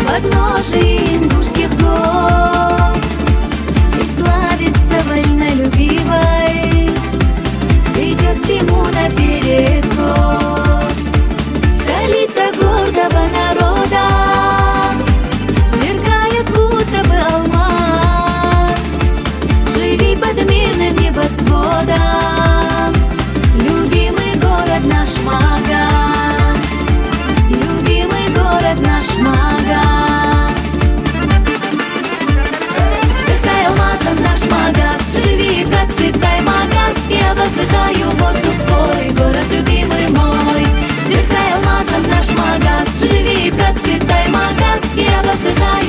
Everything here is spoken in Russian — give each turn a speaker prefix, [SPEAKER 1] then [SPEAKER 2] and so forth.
[SPEAKER 1] Подножие Ингушских гор и славится вольнолюбивой, цветет всему наперекор. Столица гордого народа сверкает, будто бы алмаз. Живи под мирным небосводом, любимый город наш Магаз, любимый город наш Магаз. Живи и процветай, Магаз, я воздыхаю воздух твой, город любимый мой. Сверкай алмазом наш Магаз, живи и процветай, Магаз, я воздыхаю